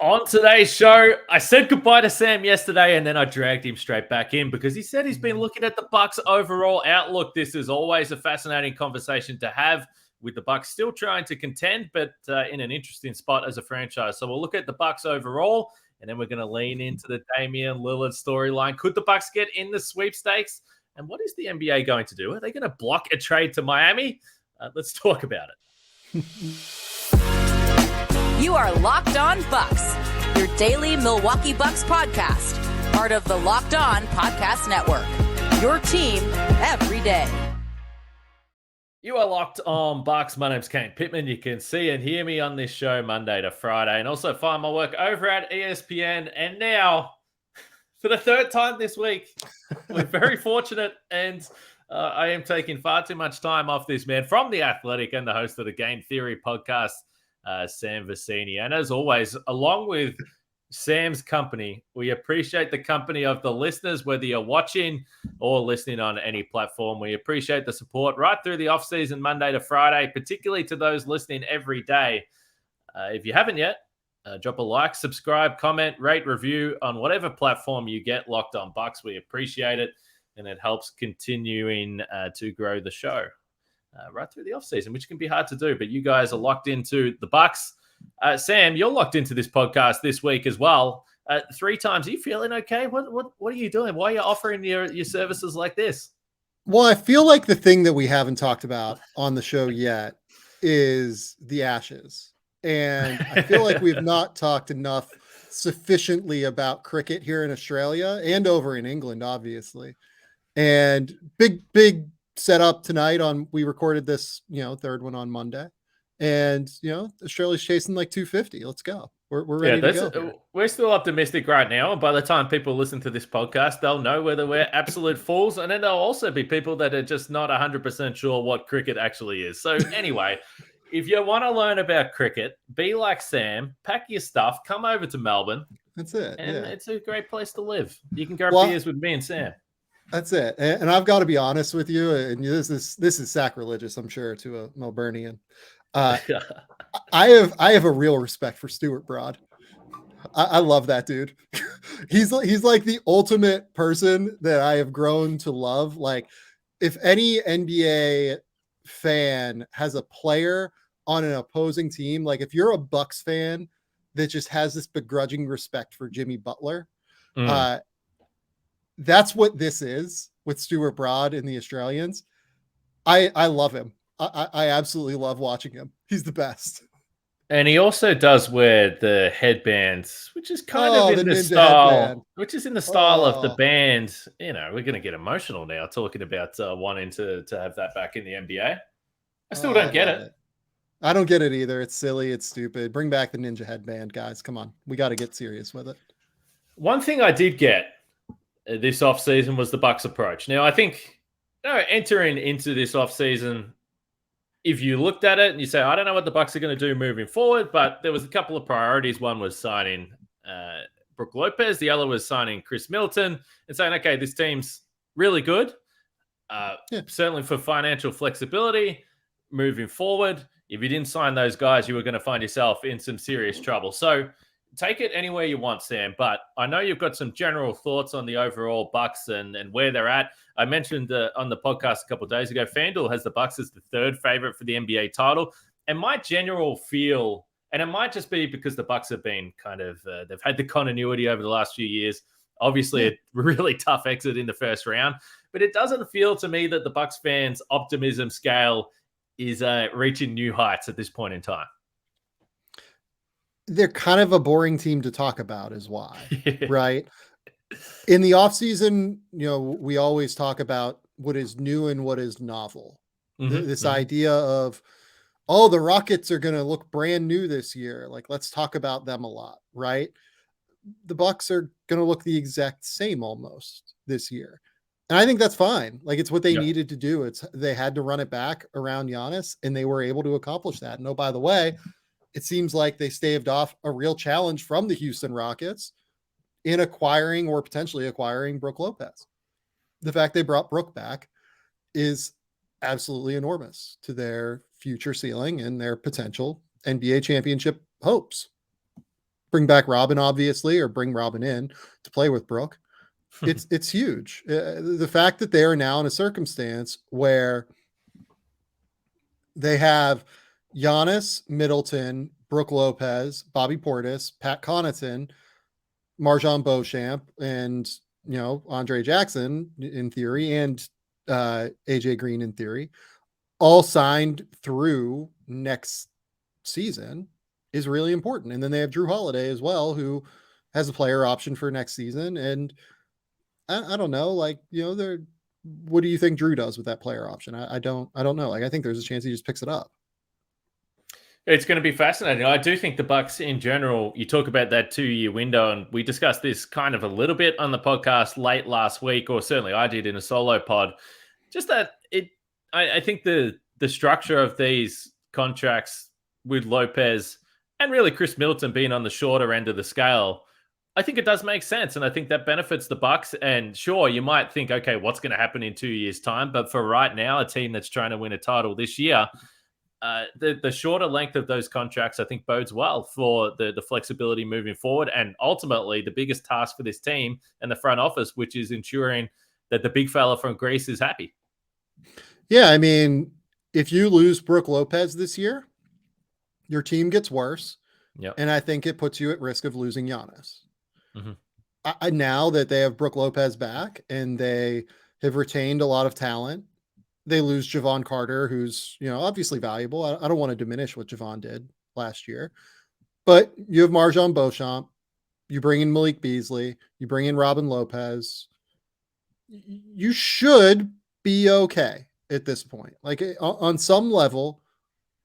On today's show, I said goodbye to Sam yesterday and then I dragged him straight back in because he said he's been looking at the Bucks' overall outlook. This is always a fascinating conversation to have with the Bucks still trying to contend, but in an interesting spot as a franchise. So we'll look at the Bucks overall, and then we're going to lean into the Damian Lillard storyline. Could the Bucks get in the sweepstakes? And what is the NBA going to do? Are they going to block a trade to Miami? Let's talk about it. You are Locked On Bucks, your daily Milwaukee Bucks podcast, part of the Locked On Podcast Network, your team every day. You are Locked On Bucks. My name's Kane Pittman. You can see and hear me on this show Monday to Friday, and also find my work over at ESPN. And now, for the third time this week, we're very fortunate, and I am taking far too much time off this man from The Athletic and the host of the Game Theory podcast, Sam Vecenie. And as always, along with Sam's company, we appreciate the company of the listeners, whether you're watching or listening on any platform. We appreciate the support right through the offseason, Monday to Friday, particularly to those listening every day. If you haven't yet, drop a like, subscribe, comment, rate, review on whatever platform you get Locked On Bucks. We appreciate it, and it helps continuing to grow the show right through the offseason, which can be hard to do, but you guys are locked into the Bucks. Sam, you're locked into this podcast this week as well. 3 times. Are you feeling okay? What are you doing? Why are you offering your services like this? Well, I feel like the thing that we haven't talked about on the show yet is the Ashes. And I feel like we've not talked enough sufficiently about cricket here in Australia and over in England, obviously. And big setup tonight we recorded this, third one on Monday. And, Australia's chasing like 250. Let's go. We're ready to go. We're still optimistic right now. And by the time people listen to this podcast, they'll know whether we're absolute fools. And then there'll also be people that are just not 100% sure what cricket actually is. So anyway, if you want to learn about cricket, be like Sam, pack your stuff, come over to Melbourne. That's it. And It's a great place to live. You can grab beers with me and Sam. That's it. And I've got to be honest with you, and this is sacrilegious, I'm sure, to a Melburnian. I have a real respect for Stuart Broad. I love that dude. He's like the ultimate person that I have grown to love. Like, if any NBA fan has a player on an opposing team, like if you're a Bucks fan that just has this begrudging respect for Jimmy Butler, that's what this is with Stuart Broad and the Australians. I love him. I absolutely love watching him. He's the best. And he also does wear the headbands, which is kind of in the style, headband. Which is in the style of the band. We're going to get emotional now talking about wanting to have that back in the NBA. I still don't get it. I don't get it either. It's silly. It's stupid. Bring back the ninja headband, guys. Come on. We got to get serious with it. One thing I did get this offseason was the Bucks approach. Now, I think entering into this offseason, if you looked at it and you say, I don't know what the Bucks are going to do moving forward, but there was a couple of priorities. One was signing Brook Lopez. The other was signing Chris Middleton and saying, okay, this team's really good. Certainly for financial flexibility moving forward. If you didn't sign those guys, you were going to find yourself in some serious trouble. So take it anywhere you want, Sam, but I know you've got some general thoughts on the overall Bucks and where they're at. I mentioned on the podcast a couple of days ago, FanDuel has the Bucks as the third favorite for the NBA title. And my general feel, and it might just be because the Bucks have been kind of, they've had the continuity over the last few years. Obviously, a really tough exit in the first round, but it doesn't feel to me that the Bucks fans' optimism scale is reaching new heights at this point in time. They're kind of a boring team to talk about is why, right? In the offseason, we always talk about what is new and what is novel. This idea of, the Rockets are going to look brand new this year. Like, let's talk about them a lot, right? The Bucks are going to look the exact same almost this year. And I think that's fine. Like, it's what they needed to do. They had to run it back around Giannis, and they were able to accomplish that. And by the way, it seems like they staved off a real challenge from the Houston Rockets in acquiring or potentially acquiring Brook Lopez. The fact they brought Brook back is absolutely enormous to their future ceiling and their potential NBA championship hopes. bring back Robin, obviously, or bring Robin in to play with Brooke. It's huge. The fact that they are now in a circumstance where they have Giannis, Middleton, Brooke Lopez, Bobby Portis, Pat Connaughton, Marjon Beauchamp, and Andre Jackson in theory, and AJ Green in theory, all signed through next season is really important. And then they have Drew Holiday as well, who has a player option for next season. And I don't know, what do you think Drew does with that player option? I don't know. I think there's a chance he just picks it up. It's going to be fascinating. I do think the Bucks in general, you talk about that 2-year window, and we discussed this kind of a little bit on the podcast late last week, or certainly I did in a solo pod. Just that I think the structure of these contracts with Lopez and really Chris Middleton being on the shorter end of the scale, I think it does make sense. And I think that benefits the Bucks. And sure, you might think, okay, what's going to happen in 2 years' time? But for right now, a team that's trying to win a title this year, the shorter length of those contracts, I think, bodes well for the flexibility moving forward. And ultimately, the biggest task for this team and the front office, which is ensuring that the big fella from Greece is happy. Yeah, I mean, if you lose Brooke Lopez this year, your team gets worse. Yep. And I think it puts you at risk of losing Giannis. Mm-hmm. Now that they have Brooke Lopez back and they have retained a lot of talent, they lose Javon Carter, who's, obviously valuable. I don't want to diminish what Javon did last year, but you have Marjon Beauchamp, you bring in Malik Beasley, you bring in Robin Lopez. You should be okay at this point. Like, on some level,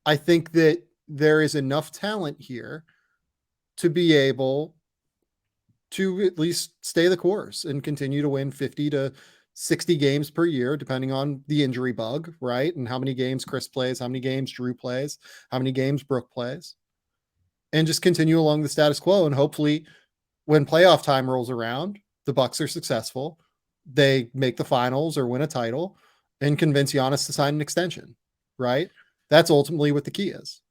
I think that there is enough talent here to be able to at least stay the course and continue to win 50 to 60 games per year, depending on the injury bug, right? And how many games Chris plays, how many games Drew plays, how many games Brooke plays, and just continue along the status quo. And hopefully when playoff time rolls around, the Bucks are successful. They make the finals or win a title and convince Giannis to sign an extension, right? That's ultimately what the key is.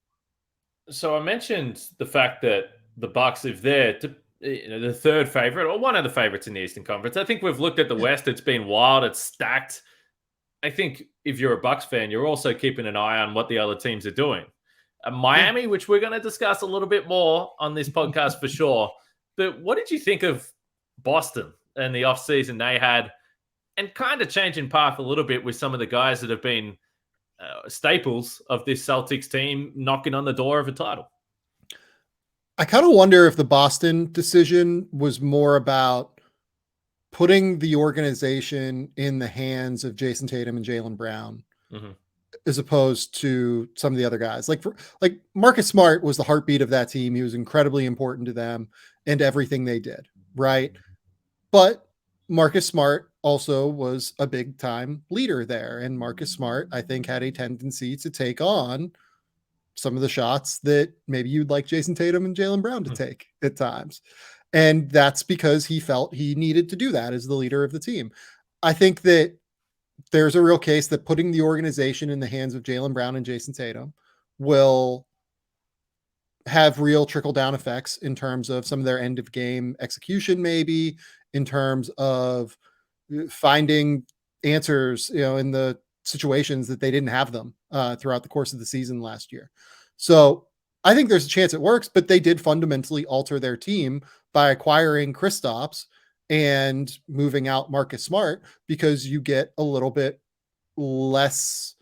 So I mentioned the fact that the Bucks, if they're the third favorite or one of the favorites in the Eastern Conference, I think we've looked at the West. It's been wild. It's stacked. I think if you're a Bucks fan, you're also keeping an eye on what the other teams are doing. Miami, which we're going to discuss a little bit more on this podcast for sure. But what did you think of Boston and the offseason they had, and kind of changing path a little bit with some of the guys that have been staples of this Celtics team knocking on the door of a title? I kind of wonder if the Boston decision was more about putting the organization in the hands of Jason Tatum and Jaylen Brown, as opposed to some of the other guys. Like Marcus Smart was the heartbeat of that team. He was incredibly important to them and everything they did, right? But Marcus Smart also was a big time leader there. And Marcus Smart, I think, had a tendency to take on some of the shots that maybe you'd like Jason Tatum and Jaylen Brown to take at times. And that's because he felt he needed to do that as the leader of the team. I think that there's a real case that putting the organization in the hands of Jaylen Brown and Jason Tatum will have real trickle-down effects in terms of some of their end-of-game execution, maybe in terms of finding answers, in the situations that they didn't have them throughout the course of the season last year. So I think there's a chance it works, but they did fundamentally alter their team by acquiring Kristaps and moving out Marcus Smart, because you get a little bit less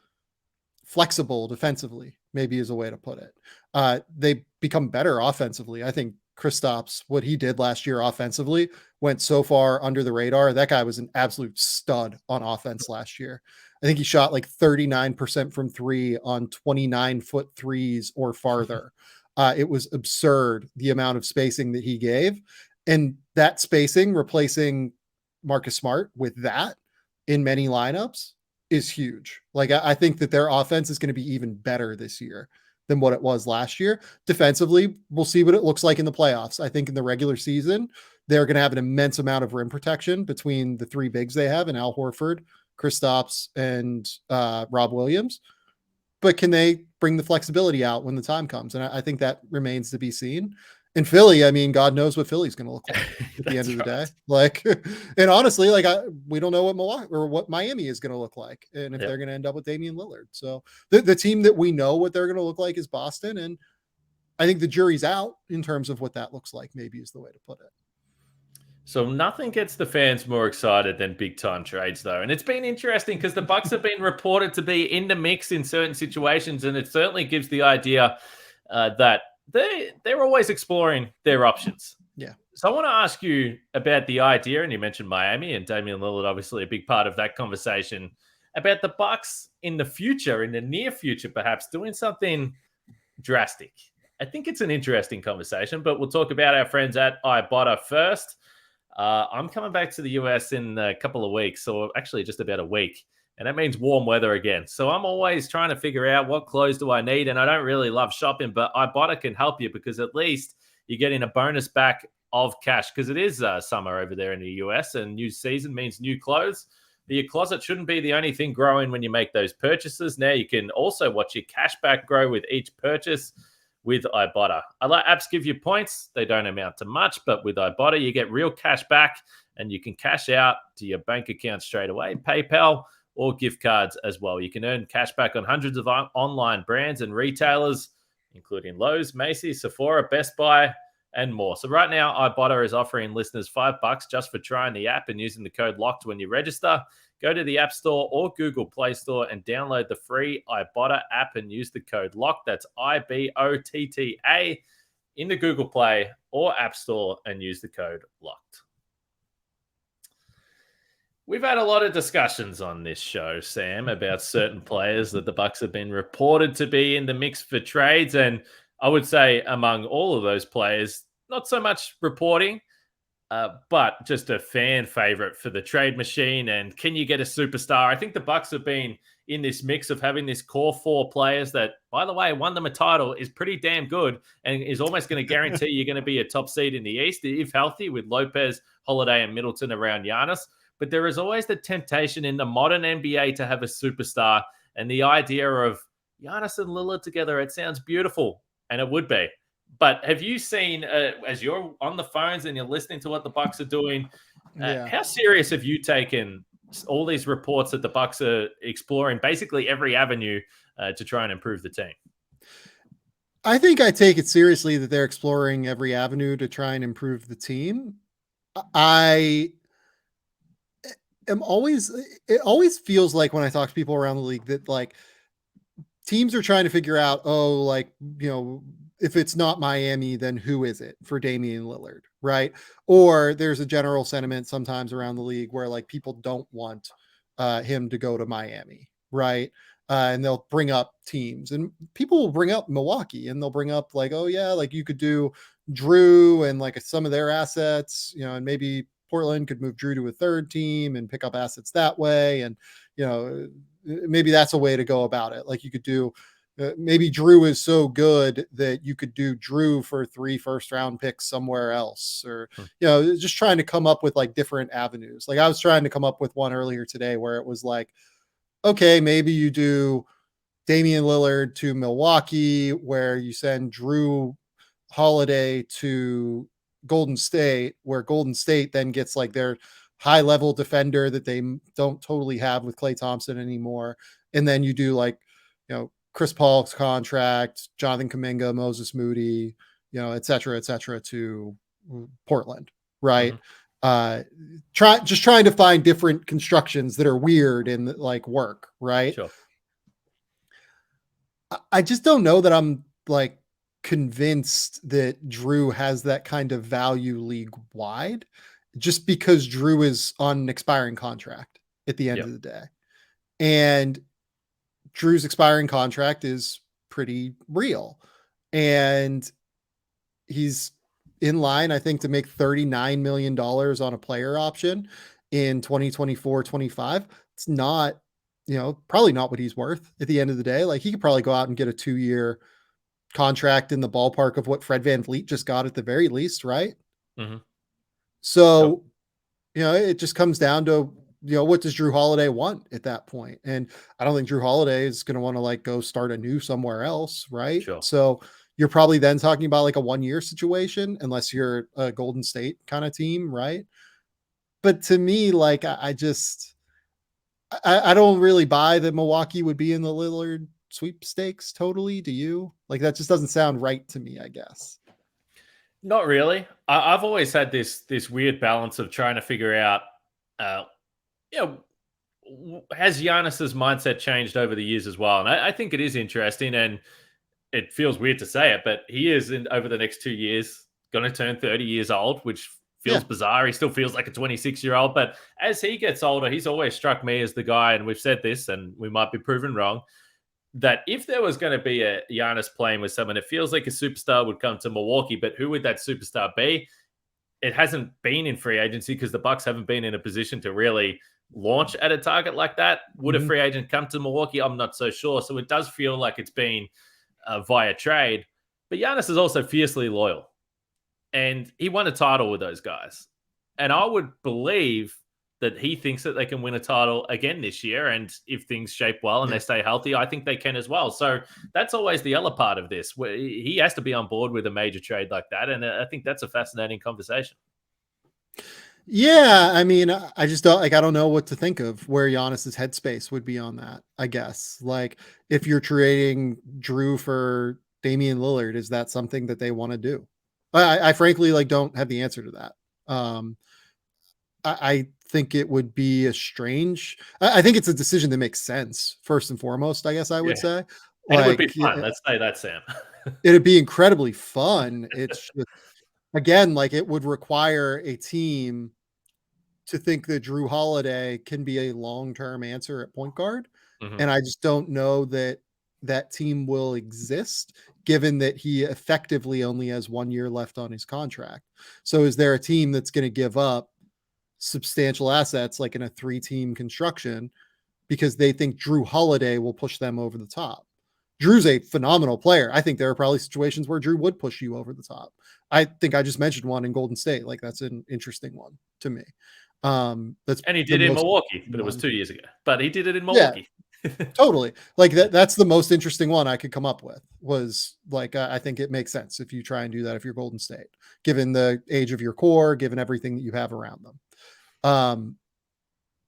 flexible defensively, maybe is a way to put it. They become better offensively. I think Kristaps, what he did last year offensively, went so far under the radar. That guy was an absolute stud on offense last year. I think he shot like 39% from three on 29-foot threes or farther. It was absurd, the amount of spacing that he gave. And that spacing, replacing Marcus Smart with that in many lineups, is huge. Like, I think that their offense is going to be even better this year than what it was last year. Defensively, we'll see what it looks like in the playoffs. I think in the regular season, they're going to have an immense amount of rim protection between the three bigs they have in Al Horford, Kristaps, and Rob Williams. But can they bring the flexibility out when the time comes? And I think that remains to be seen. In Philly, I mean, God knows what Philly's going to look like at the end of the day. Like, and honestly, like we don't know what Milwaukee or what Miami is going to look like, and if they're going to end up with Damian Lillard. So the team that we know what they're going to look like is Boston, and I think the jury's out in terms of what that looks like. Maybe is the way to put it. So nothing gets the fans more excited than big time trades, though, and it's been interesting because the Bucks have been reported to be in the mix in certain situations, and it certainly gives the idea that they're always exploring their options. Yeah. So I want to ask you about the idea, and you mentioned Miami and Damian Lillard, obviously a big part of that conversation, about the Bucks in the future, in the near future, perhaps doing something drastic. I think it's an interesting conversation, but we'll talk about our friends at Ibotta first. I'm coming back to the US in a couple of weeks, or actually just about a week. And that means warm weather again. So I'm always trying to figure out what clothes do I need. And I don't really love shopping, but Ibotta can help you because at least you're getting a bonus back of cash because it is summer over there in the US and new season means new clothes. But your closet shouldn't be the only thing growing when you make those purchases. Now you can also watch your cash back grow with each purchase with Ibotta. Other apps give you points. They don't amount to much, but with Ibotta, you get real cash back and you can cash out to your bank account straight away, PayPal, or gift cards as well. You can earn cash back on hundreds of online brands and retailers, including Lowe's, Macy's, Sephora, Best Buy, and more. So right now, Ibotta is offering listeners $5 just for trying the app and using the code LOCKED when you register. Go to the App Store or Google Play Store and download the free Ibotta app and use the code LOCKED. That's IBOTTA in the Google Play or App Store and use the code LOCKED. We've had a lot of discussions on this show, Sam, about certain players that the Bucks have been reported to be in the mix for trades. And I would say among all of those players, not so much reporting, but just a fan favorite for the trade machine. And can you get a superstar? I think the Bucks have been in this mix of having this core four players that, by the way, won them a title, is pretty damn good and is almost going to guarantee you're going to be a top seed in the East if healthy with Lopez, Holiday, and Middleton around Giannis. But there is always the temptation in the modern NBA to have a superstar. And the idea of Giannis and Lillard together, it sounds beautiful. And it would be. But have you seen, as you're on the phones and you're listening to what the Bucks are doing, how serious have you taken all these reports that the Bucks are exploring basically every avenue to try and improve the team? I think I take it seriously that they're exploring every avenue to try and improve the team. It always feels like when I talk to people around the league that like teams are trying to figure out, if it's not Miami, then who is it for Damian Lillard, right? Or there's a general sentiment sometimes around the league where like people don't want him to go to Miami, right? And they'll bring up teams and people will bring up Milwaukee and they'll bring up like, oh yeah, like you could do Drew and like some of their assets, and maybe Portland could move Drew to a third team and pick up assets that way. And, maybe that's a way to go about it. Like you could do, maybe Drew is so good that you could do Drew for 3 first-round picks somewhere else, or, just trying to come up with like different avenues. Like I was trying to come up with one earlier today where it was like, okay, maybe you do Damian Lillard to Milwaukee where you send Drew Holiday to Golden State, where Golden State then gets like their high level defender that they don't totally have with Klay Thompson anymore. And then you do like, Chris Paul's contract, Jonathan Kuminga, Moses Moody, et cetera, to Portland. Right. Mm-hmm. Trying to find different constructions that are weird and like work. Right. Sure. I just don't know that I'm like convinced that Drew has that kind of value league wide just because Drew is on an expiring contract at the end of the day. And Drew's expiring contract is pretty real. And he's in line, I think, to make $39 million on a player option in 2024-25. It's not, probably not what he's worth at the end of the day. Like he could probably go out and get a 2-year contract in the ballpark of what Fred VanVleet just got at the very least, right? Mm-hmm. So, it just comes down to, what does Drew Holiday want at that point? And I don't think Drew Holiday is going to want to like go start anew somewhere else, right? Sure. So, you're probably then talking about like a 1-year situation, unless you're a Golden State kind of team, right? But to me, like I don't really buy that Milwaukee would be in the Lillard sweepstakes totally. Do you? Like that just doesn't sound right to me, I guess. Not really. I've always had this weird balance of trying to figure out, you know, has Giannis's mindset changed over the years as well? And I think it is interesting, and it feels weird to say it, but he is over the next 2 years going to turn 30 years old, which feels bizarre. He still feels like a 26-year-old, but as he gets older, he's always struck me as the guy, and we've said this, and we might be proven wrong, that if there was going to be a Giannis playing with someone, it feels like a superstar would come to Milwaukee, but who would that superstar be? It hasn't been in free agency because the Bucks haven't been in a position to really launch at a target like that. Would a free agent come to Milwaukee? I'm not so sure. So it does feel like it's been via trade. But Giannis is also fiercely loyal. And he won a title with those guys. And I would believe that he thinks that they can win a title again this year. And if things shape well and they stay healthy, I think they can as well. So that's always the other part of this, where he has to be on board with a major trade like that. And I think that's a fascinating conversation. Yeah, I mean, I just don't like, I don't know what to think of where Giannis's headspace would be on that, I guess. Like if you're trading Drew for Damian Lillard, is that something that they want to do? I frankly like don't have the answer to that. I think it would be a strange, I think it's a decision that makes sense first and foremost, I guess I would say. And like, it would be fun. Let's say that, Sam. It'd be incredibly fun. It's just, again, like it would require a team to think that Drew Holiday can be a long-term answer at point guard. And I just don't know that that team will exist, given that he effectively only has 1 year left on his contract. So is there a team that's going to give up substantial assets like in a 3-team construction because they think Drew Holiday will push them over the top? Drew's a phenomenal player. I think there are probably situations where Drew would push you over the top. I think I just mentioned one in Golden State. Like that's an interesting one to me. And he did it in Milwaukee, but it was 2 years ago. But he did it in Milwaukee. Totally. Like that's the most interesting one I could come up with, was like, I think it makes sense if you try and do that if you're Golden State, given the age of your core, given everything that you have around them.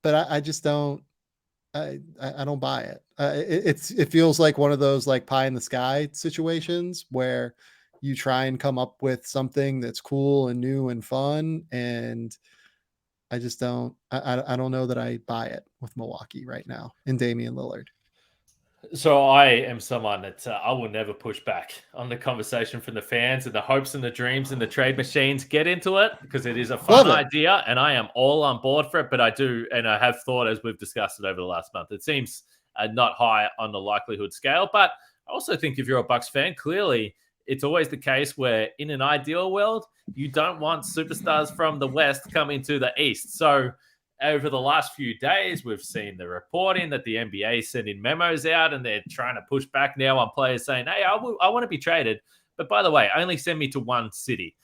But I just don't, I don't buy it. It feels like one of those like pie in the sky situations where you try and come up with something that's cool and new and fun, and I just don't. I don't know that I buy it with Milwaukee right now and Damian Lillard. So I am someone that I will never push back on the conversation from the fans and the hopes and the dreams and the trade machines. Get into it because it is a fun idea, and I am all on board for it. But I do, and I have thought, as we've discussed it over the last month, it seems not high on the likelihood scale. But I also think if you're a Bucks fan, clearly it's always the case where in an ideal world, you don't want superstars from the West coming to the East. So over the last few days, we've seen the reporting that the NBA is sending memos out and they're trying to push back now on players saying, hey, I want to be traded. But by the way, only send me to one city.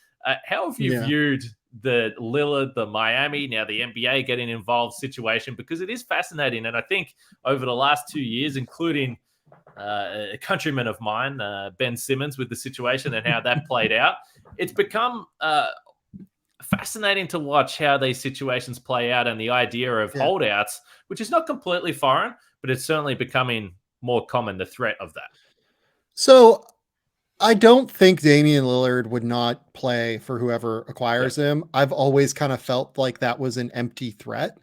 How have you viewed the Lillard, the Miami, now the NBA getting involved situation? Because it is fascinating. And I think over the last 2 years, including a countryman of mine, Ben Simmons, with the situation and how that played out, it's become fascinating to watch how these situations play out and the idea of holdouts, which is not completely foreign, but it's certainly becoming more common, the threat of that. So I don't think Damian Lillard would not play for whoever acquires him. I've always kind of felt like that was an empty threat.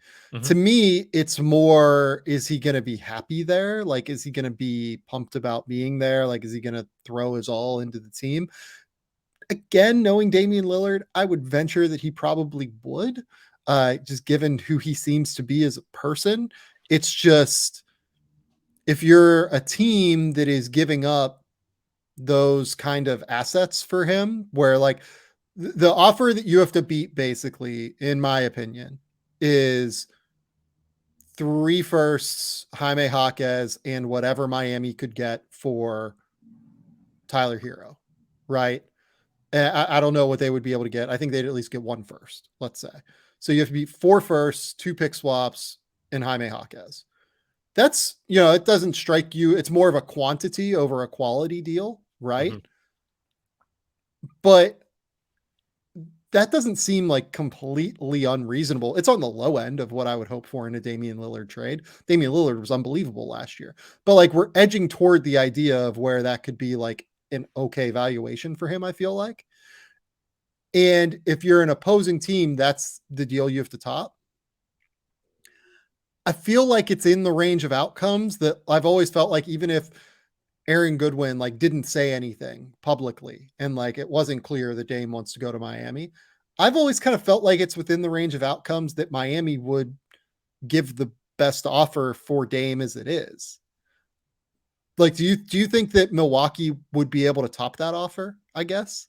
To me, it's more, is he going to be happy there? Like, is he going to be pumped about being there? Like, is he going to throw his all into the team? Again, knowing Damian Lillard, I would venture that he probably would, just given who he seems to be as a person. It's just, if you're a team that is giving up those kind of assets for him, where like the offer that you have to beat, basically, in my opinion, is 3 firsts, Jaime Jaquez, and whatever Miami could get for Tyler Hero, right? I don't know what they would be able to get. I think they'd at least get 1 first, let's say. So you have to be 4 firsts, 2 pick swaps, and Jaime Jaquez. That's, it doesn't strike you. It's more of a quantity over a quality deal, right? but that doesn't seem like completely unreasonable. It's on the low end of what I would hope for in a Damian Lillard trade. Damian Lillard was unbelievable last year, but like we're edging toward the idea of where that could be like an okay valuation for him, I feel like. And if you're an opposing team, that's the deal you have to top. I feel like it's in the range of outcomes that I've always felt like, even if Aaron Goodwin like didn't say anything publicly and like it wasn't clear that Dame wants to go to Miami, I've always kind of felt like it's within the range of outcomes that Miami would give the best offer for Dame as it is. Like, do you think that Milwaukee would be able to top that offer, I guess?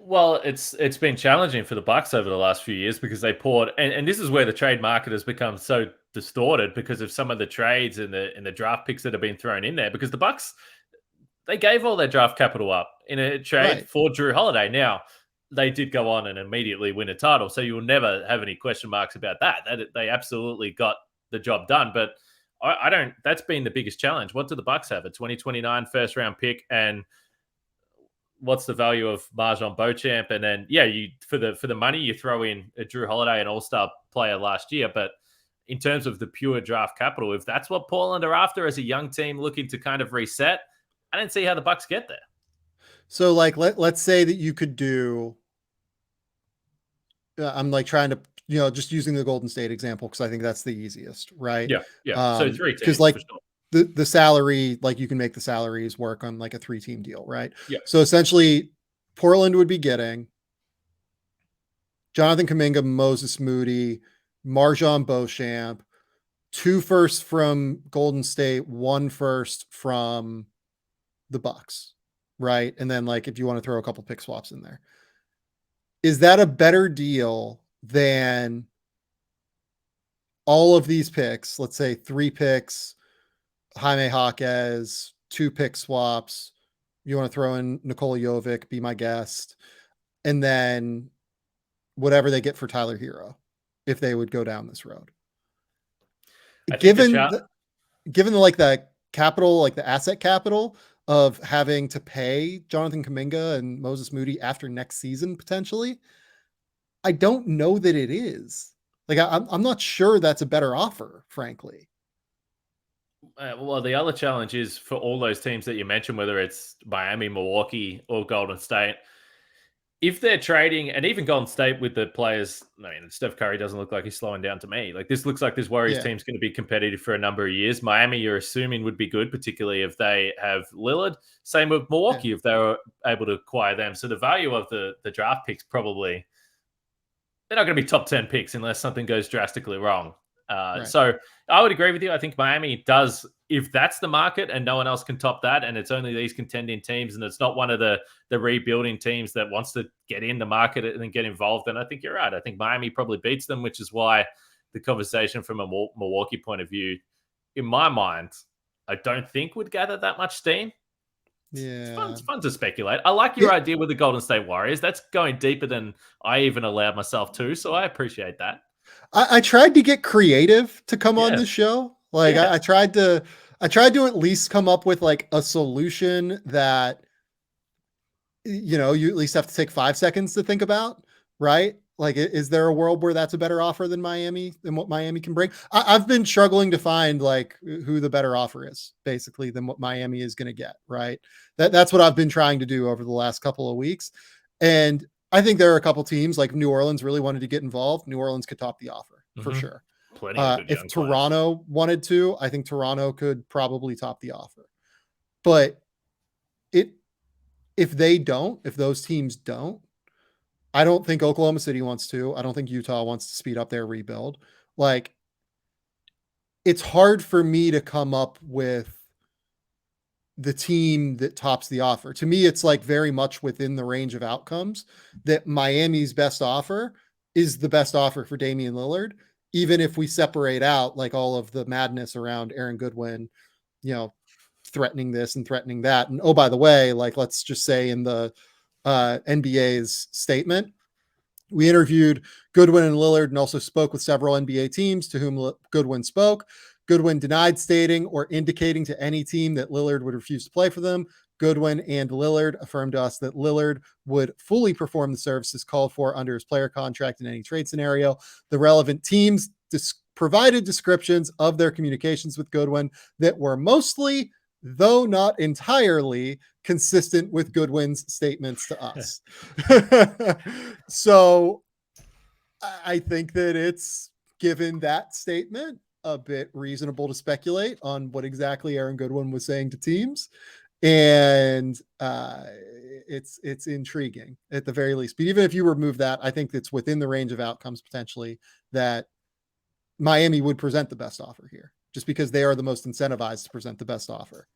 Well, it's been challenging for the Bucks over the last few years because they poured, and this is where the trade market has become so distorted because of some of the trades and the draft picks that have been thrown in there. Because the Bucks, they gave all their draft capital up in a trade for Jrue Holiday. Now, they did go on and immediately win a title, so you will never have any question marks about that. They absolutely got the job done. But I don't. That's been the biggest challenge. What do the Bucks have? A 2029 first round pick, and what's the value of Marjon Beauchamp? And then, you for the money, you throw in a Jrue Holiday, an all-star player last year. But in terms of the pure draft capital, if that's what Portland are after as a young team looking to kind of reset, I don't see how the Bucks get there. So like, let's say that you could do, I'm like trying to, just using the Golden State example, because I think that's the easiest, right? Yeah. So 3 teams, because like for sure. the salary, like you can make the salaries work on like a 3-team deal, right? Yeah. So essentially, Portland would be getting Jonathan Kuminga, Moses Moody, Marjon Beauchamp, 2 firsts from Golden State, 1 first from the Bucks, right? And then like if you want to throw a couple pick swaps in there, is that a better deal than all of these picks? Let's say 3 picks, Jaime Jaquez, 2 pick swaps. You want to throw in Nikola Jovic, be my guest, and then whatever they get for Tyler Hero, if they would go down this road. Given the like the capital, like the asset capital of having to pay Jonathan Kuminga and Moses Moody after next season potentially, I don't know that it is. Like I'm not sure that's a better offer, frankly. Well, the other challenge is for all those teams that you mentioned, whether it's Miami, Milwaukee, or Golden State, if they're trading, and even Golden State with the players, I mean, Steph Curry doesn't look like he's slowing down to me. Like, this looks like this Warriors team's going to be competitive for a number of years. Miami, you're assuming, would be good, particularly if they have Lillard. Same with Milwaukee, if they were able to acquire them. So the value of the draft picks probably, they're not going to be top 10 picks unless something goes drastically wrong. So I would agree with you. I think Miami does, if that's the market and no one else can top that, and it's only these contending teams, and it's not one of the rebuilding teams that wants to get in the market and then get involved, then I think you're right. I think Miami probably beats them, which is why the conversation from a Milwaukee point of view, in my mind, I don't think would gather that much steam. Yeah, it's fun to speculate. I like your idea with the Golden State Warriors. That's going deeper than I even allowed myself to, so I appreciate that. I tried to get creative to come on the show. Like I tried to at least come up with like a solution that, you at least have to take 5 seconds to think about, right? Like, is there a world where that's a better offer than what Miami can bring? I've been struggling to find like who the better offer is, basically, than what Miami is going to get, right? That's what I've been trying to do over the last couple of weeks. And I think there are a couple teams like New Orleans really wanted to get involved. New Orleans could top the offer for sure. If Toronto wanted to, I think Toronto could probably top the offer. But if those teams don't, I don't think Oklahoma City wants to. I don't think Utah wants to speed up their rebuild. Like, it's hard for me to come up with the team that tops the offer. To me, it's like very much within the range of outcomes that Miami's best offer is the best offer for Damian Lillard, even if we separate out like all of the madness around Aaron Goodwin, threatening this and threatening that. And oh, by the way, like, let's just say in the NBA's statement, we interviewed Goodwin and Lillard and also spoke with several NBA teams to whom Goodwin spoke. Goodwin denied stating or indicating to any team that Lillard would refuse to play for them. Goodwin and Lillard affirmed to us that Lillard would fully perform the services called for under his player contract in any trade scenario. The relevant teams provided descriptions of their communications with Goodwin that were mostly, though not entirely, consistent with Goodwin's statements to us. So I think that it's, given that statement, a bit reasonable to speculate on what exactly Aaron Goodwin was saying to teams. And it's intriguing at the very least. But even if you remove that, I think it's within the range of outcomes potentially that Miami would present the best offer here, just because they are the most incentivized to present the best offer.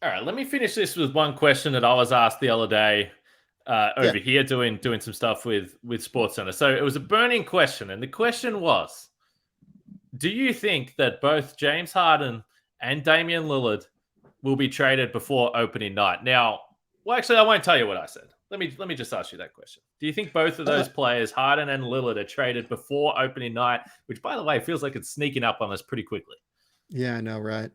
All right, let me finish this with one question that I was asked the other day over here doing some stuff with SportsCenter. So it was a burning question, and the question was, do you think that both James Harden and Damian Lillard will be traded before opening night? Now, well, actually, I won't tell you what I said. Let me just ask you that question. Do you think both of those players, Harden and Lillard, are traded before opening night? Which, by the way, feels like it's sneaking up on us pretty quickly. Yeah, I know, right?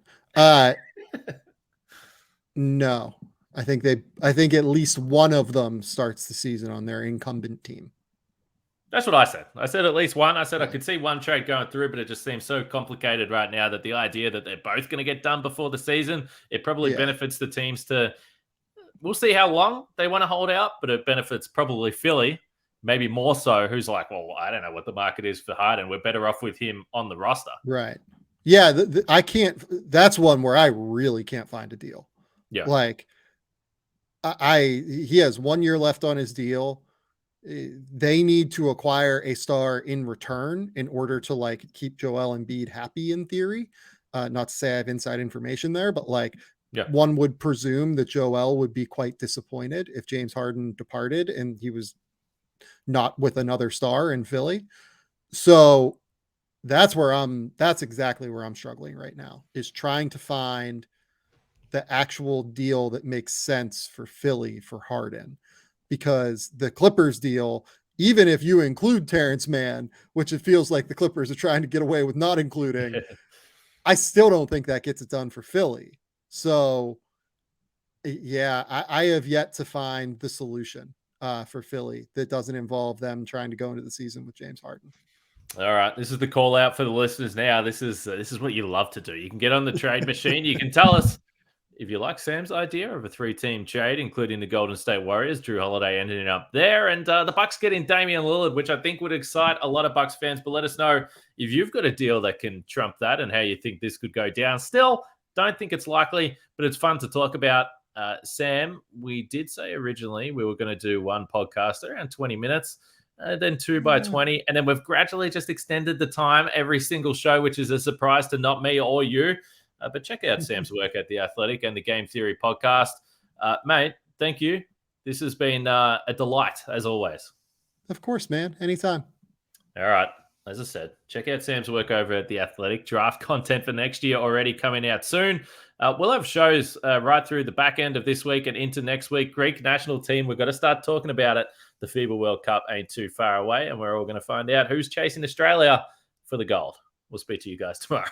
No. I think at least one of them starts the season on their incumbent team. That's what I said. I said at least one. I said I could see one trade going through, but it just seems so complicated right now that the idea that they're both going to get done before the season, it probably benefits the teams to, we'll see how long they want to hold out, but it benefits probably Philly, maybe more so, who's like, well, I don't know what the market is for Harden. We're better off with him on the roster. Right. Yeah, I can't, that's one where I really can't find a deal. Yeah. Like, he has 1 year left on his deal. They need to acquire a star in return in order to like keep Joel Embiid happy in theory. Not to say I have inside information there, but like one would presume that Joel would be quite disappointed if James Harden departed and he was not with another star in Philly. So that's exactly where I'm struggling right now, is trying to find the actual deal that makes sense for Philly for Harden. Because the Clippers deal, even if you include Terrence Mann, which it feels like the Clippers are trying to get away with not including, I still don't think that gets it done for Philly. So, yeah, I have yet to find the solution for Philly that doesn't involve them trying to go into the season with James Harden. All right, this is the call out for the listeners now. This is what you love to do. You can get on the trade machine. You can tell us if you like Sam's idea of a 3-team trade, including the Golden State Warriors, Drew Holiday ending up there, and the Bucks getting Damian Lillard, which I think would excite a lot of Bucks fans. But let us know if you've got a deal that can trump that and how you think this could go down. Still, don't think it's likely, but it's fun to talk about. Sam, we did say originally we were going to do one podcast around 20 minutes, then 2 by 20, and then we've gradually just extended the time every single show, which is a surprise to not me or you. But check out Sam's work at The Athletic and the Game Theory podcast. Mate, thank you. This has been a delight, as always. Of course, man. Anytime. All right. As I said, check out Sam's work over at The Athletic. Draft content for next year already coming out soon. We'll have shows right through the back end of this week and into next week. Greek national team, we've got to start talking about it. The FIBA World Cup ain't too far away, and we're all going to find out who's chasing Australia for the gold. We'll speak to you guys tomorrow.